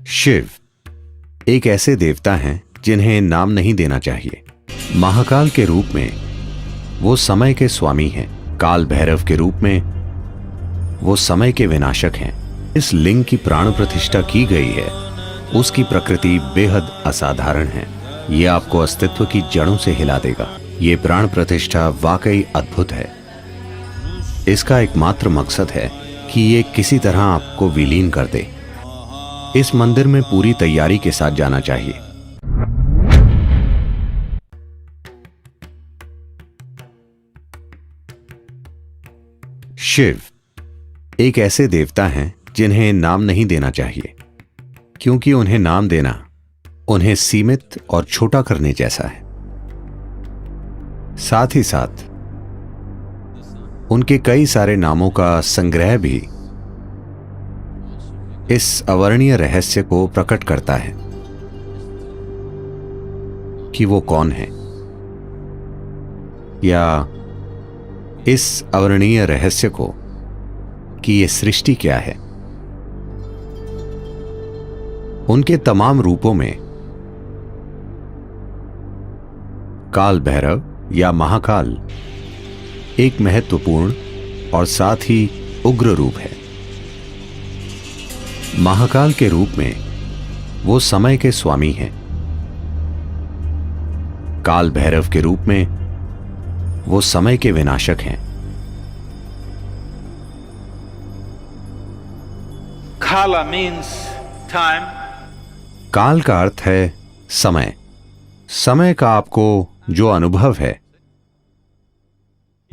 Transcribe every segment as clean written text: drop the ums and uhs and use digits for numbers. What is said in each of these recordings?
शिव एक ऐसे देवता हैं जिन्हें नाम नहीं देना चाहिए। महाकाल के रूप में वो समय के स्वामी हैं। काल भैरव के रूप में वो समय के विनाशक हैं। इस लिंग की प्राण प्रतिष्ठा की गई है, उसकी प्रकृति बेहद असाधारण है। ये आपको अस्तित्व की जड़ों से हिला देगा। ये प्राण प्रतिष्ठा वाकई अद्भुत है। इसका एकमात्र मकसद है कि ये किसी तरह आपको विलीन कर दे। इस मंदिर में पूरी तैयारी के साथ जाना चाहिए। शिव एक ऐसे देवता हैं जिन्हें नाम नहीं देना चाहिए, क्योंकि उन्हें नाम देना उन्हें सीमित और छोटा करने जैसा है। साथ ही साथ उनके कई सारे नामों का संग्रह भी इस अवर्णीय रहस्य को प्रकट करता है कि वो कौन है, या इस अवर्णीय रहस्य को कि ये सृष्टि क्या है। उनके तमाम रूपों में काल भैरव या महाकाल एक महत्वपूर्ण और साथ ही उग्र रूप है। महाकाल के रूप में वो समय के स्वामी हैं। काल भैरव के रूप में वो समय के विनाशक हैं। Kala means time. काल का अर्थ है समय। समय का आपको जो अनुभव है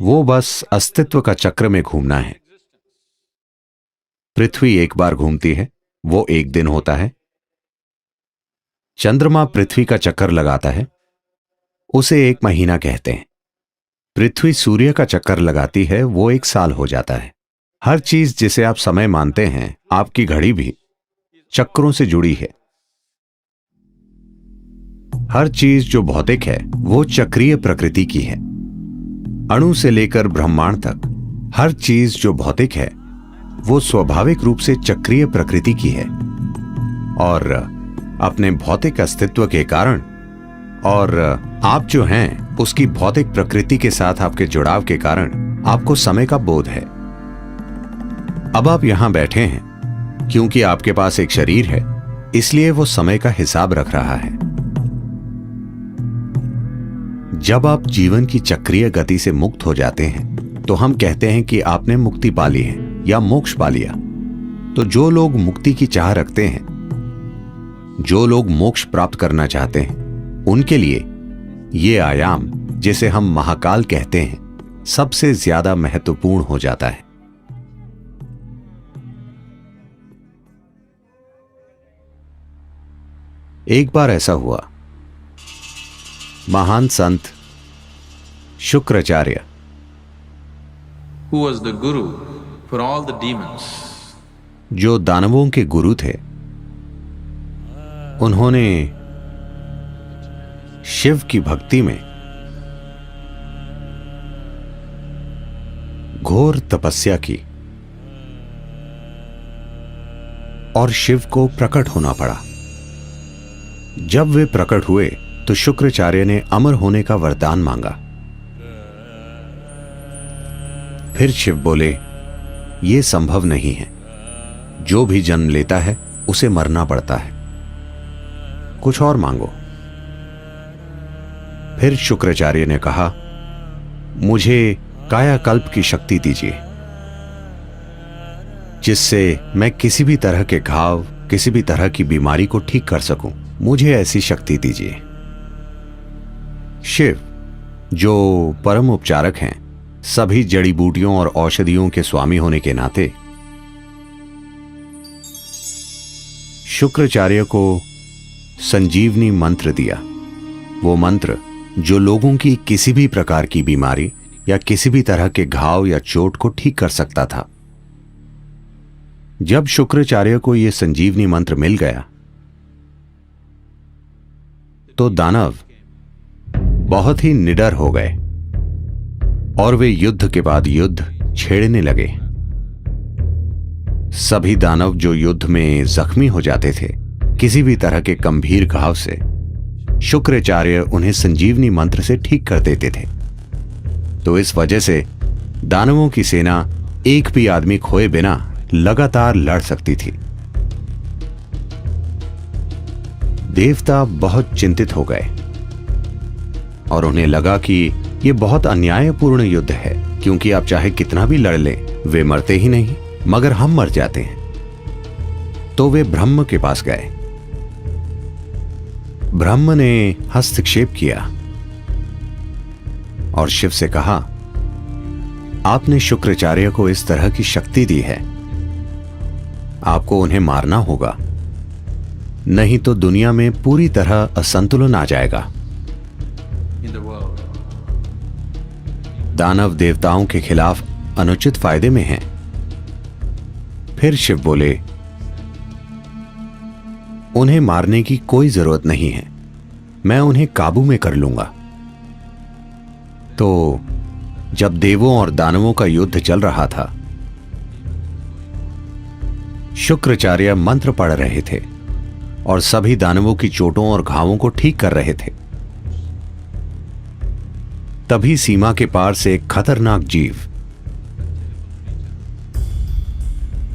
वो बस अस्तित्व का चक्र में घूमना है। पृथ्वी एक बार घूमती है, वो एक दिन होता है। चंद्रमा पृथ्वी का चक्कर लगाता है, उसे एक महीना कहते हैं। पृथ्वी सूर्य का चक्कर लगाती है, वो एक साल हो जाता है। हर चीज जिसे आप समय मानते हैं, आपकी घड़ी भी चक्रों से जुड़ी है। हर चीज जो भौतिक है वो चक्रीय प्रकृति की है। अणु से लेकर ब्रह्मांड तक हर चीज जो भौतिक है वो स्वाभाविक रूप से चक्रीय प्रकृति की है, और अपने भौतिक अस्तित्व के कारण और आप जो हैं उसकी भौतिक प्रकृति के साथ आपके जुड़ाव के कारण आपको समय का बोध है। अब आप यहां बैठे हैं क्योंकि आपके पास एक शरीर है, इसलिए वो समय का हिसाब रख रहा है। जब आप जीवन की चक्रीय गति से मुक्त हो जाते हैं तो हम कहते हैं कि आपने मुक्ति पा ली है या मोक्ष पा लिया। तो जो लोग मुक्ति की चाह रखते हैं, जो लोग मोक्ष प्राप्त करना चाहते हैं, उनके लिए ये आयाम जिसे हम महाकाल कहते हैं सबसे ज्यादा महत्वपूर्ण हो जाता है। एक बार ऐसा हुआ, महान संत Shukracharya, Who was the guru for all the demons? जो दानवों के गुरु थे, उन्होंने शिव की भक्ति में घोर तपस्या की और शिव को प्रकट होना पड़ा। जब वे प्रकट हुए तो शुक्राचार्य ने अमर होने का वरदान मांगा। फिर शिव बोले, यह संभव नहीं है। जो भी जन्म लेता है उसे मरना पड़ता है, कुछ और मांगो। फिर शुक्राचार्य ने कहा, मुझे कायाकल्प की शक्ति दीजिए, जिससे मैं किसी भी तरह के घाव, किसी भी तरह की बीमारी को ठीक कर सकूं। मुझे ऐसी शक्ति दीजिए। शिव, जो परम उपचारक हैं, सभी जड़ी बूटियों और औषधियों के स्वामी होने के नाते शुक्राचार्य को संजीवनी मंत्र दिया। वो मंत्र जो लोगों की किसी भी प्रकार की बीमारी या किसी भी तरह के घाव या चोट को ठीक कर सकता था। जब शुक्राचार्य को यह संजीवनी मंत्र मिल गया तो दानव बहुत ही निडर हो गए और वे युद्ध के बाद युद्ध छेड़ने लगे। सभी दानव जो युद्ध में जख्मी हो जाते थे किसी भी तरह के गंभीर घाव से शुक्राचार्य उन्हें संजीवनी मंत्र से ठीक कर देते थे। तो इस वजह से दानवों की सेना एक भी आदमी खोए बिना लगातार लड़ सकती थी। देवता बहुत चिंतित हो गए और उन्हें लगा कि यह बहुत अन्यायपूर्ण युद्ध है, क्योंकि आप चाहे कितना भी लड़ लें, वे मरते ही नहीं, मगर हम मर जाते हैं। तो वे ब्रह्म के पास गए। ब्रह्म ने हस्तक्षेप किया और शिव से कहा, आपने शुक्राचार्य को इस तरह की शक्ति दी है, आपको उन्हें मारना होगा, नहीं तो दुनिया में पूरी तरह असंतुलन आ जाएगा। in the world. दानव देवताओं के खिलाफ अनुचित फायदे में हैं। फिर शिव बोले, उन्हें मारने की कोई जरूरत नहीं है, मैं उन्हें काबू में कर लूंगा। तो जब देवों और दानवों का युद्ध चल रहा था, शुक्राचार्य मंत्र पढ़ रहे थे और सभी दानवों की चोटों और घावों को ठीक कर रहे थे। तभी सीमा के पार से एक खतरनाक जीव,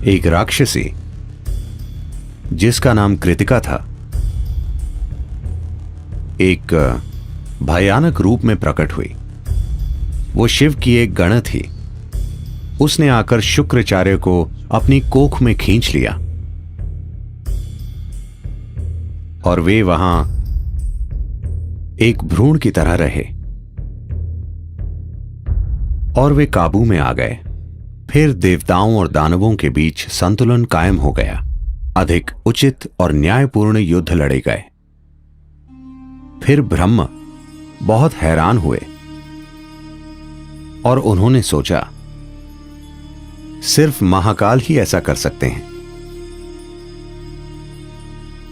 एक राक्षसी जिसका नाम कृतिका था, एक भयानक रूप में प्रकट हुई। वो शिव की एक गण थी। उसने आकर शुक्राचार्य को अपनी कोख में खींच लिया और वे वहां एक भ्रूण की तरह रहे और वे काबू में आ गए। फिर देवताओं और दानवों के बीच संतुलन कायम हो गया। अधिक उचित और न्यायपूर्ण युद्ध लड़े गए। फिर ब्रह्म बहुत हैरान हुए और उन्होंने सोचा, सिर्फ महाकाल ही ऐसा कर सकते हैं।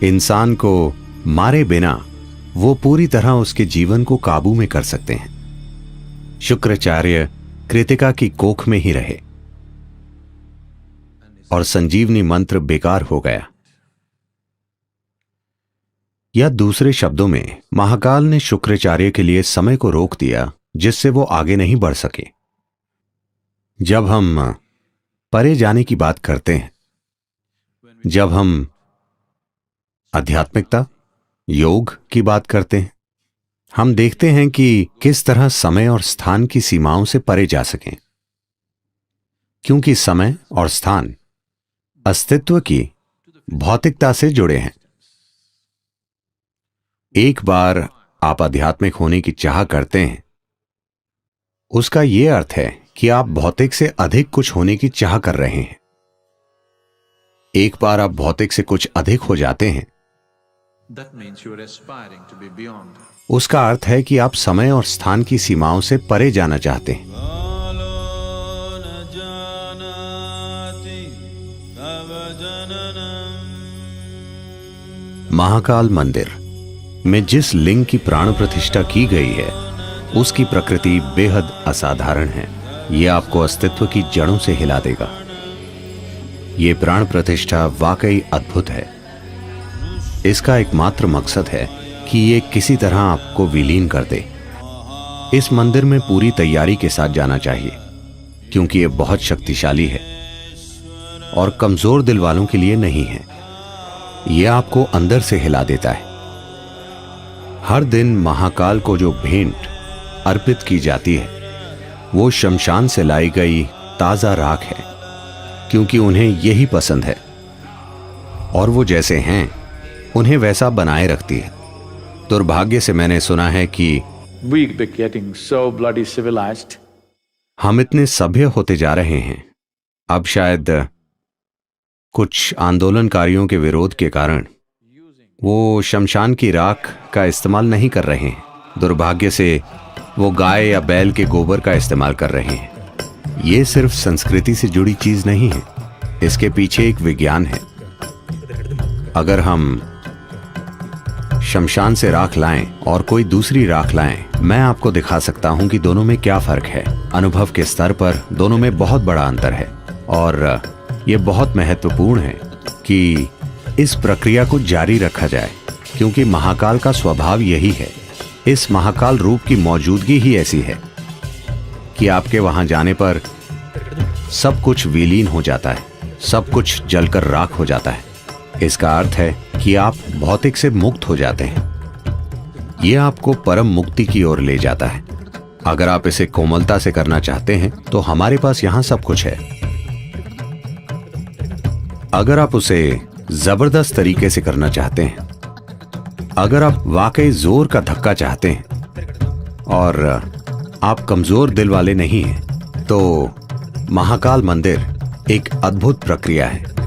इंसान को मारे बिना वो पूरी तरह उसके जीवन को काबू में कर सकते हैं। शुक्राचार्य कृतिका की कोख में ही रहे और संजीवनी मंत्र बेकार हो गया। या दूसरे शब्दों में, महाकाल ने शुक्राचार्य के लिए समय को रोक दिया, जिससे वो आगे नहीं बढ़ सके। जब हम परे जाने की बात करते हैं, जब हम आध्यात्मिकता, योग की बात करते हैं, हम देखते हैं कि किस तरह समय और स्थान की सीमाओं से परे जा सकें, क्योंकि समय और स्थान अस्तित्व की भौतिकता से जुड़े हैं। एक बार आप आध्यात्मिक होने की चाह करते हैं, उसका यह अर्थ है कि आप भौतिक से अधिक कुछ होने की चाह कर रहे हैं। एक बार आप भौतिक से कुछ अधिक हो जाते हैं, That means you are aspiring to be beyond. उसका अर्थ है कि आप समय और स्थान की सीमाओं से परे जाना चाहते हैं। महाकाल मंदिर में जिस लिंग की प्राण प्रतिष्ठा की गई है, उसकी प्रकृति बेहद असाधारण है। यह आपको अस्तित्व की जड़ों से हिला देगा। यह प्राण प्रतिष्ठा वाकई अद्भुत है। इसका एकमात्र मकसद है कि ये किसी तरह आपको विलीन कर दे। इस मंदिर में पूरी तैयारी के साथ जाना चाहिए, क्योंकि ये बहुत शक्तिशाली है और कमजोर दिल वालों के लिए नहीं है। यह आपको अंदर से हिला देता है। हर दिन महाकाल को जो भेंट अर्पित की जाती है, वो शमशान से लाई गई ताजा राख है, क्योंकि उन्हें यही पसंद है और वो जैसे हैं उन्हें वैसा बनाए रखती है। दुर्भाग्य से मैंने सुना है कि We be getting so bloody civilized. हम इतने सभ्य होते जा रहे हैं, अब शायद कुछ आंदोलनकारियों के विरोध के कारण वो शमशान की राख का इस्तेमाल नहीं कर रहे हैं। दुर्भाग्य से वो गाय या बैल के गोबर का इस्तेमाल कर रहे हैं। ये सिर्फ संस्कृति से जुड़ी चीज नहीं है, इसके पीछे एक विज्ञान है। अगर हम शमशान से राख लाएं और कोई दूसरी राख लाएं, मैं आपको दिखा सकता हूं कि दोनों में क्या फर्क है। अनुभव के स्तर पर दोनों में बहुत बड़ा अंतर है और यह बहुत महत्वपूर्ण है कि इस प्रक्रिया को जारी रखा जाए, क्योंकि महाकाल का स्वभाव यही है। इस महाकाल रूप की मौजूदगी ही ऐसी है कि आपके वहां जाने पर सब कुछ विलीन हो जाता है, सब कुछ जलकर राख हो जाता है। इसका अर्थ है कि आप भौतिक से मुक्त हो जाते हैं। यह आपको परम मुक्ति की ओर ले जाता है। अगर आप इसे कोमलता से करना चाहते हैं तो हमारे पास यहां सब कुछ है। अगर आप उसे जबरदस्त तरीके से करना चाहते हैं, अगर आप वाकई जोर का धक्का चाहते हैं और आप कमजोर दिल वाले नहीं हैं, तो महाकाल मंदिर एक अद्भुत प्रक्रिया है।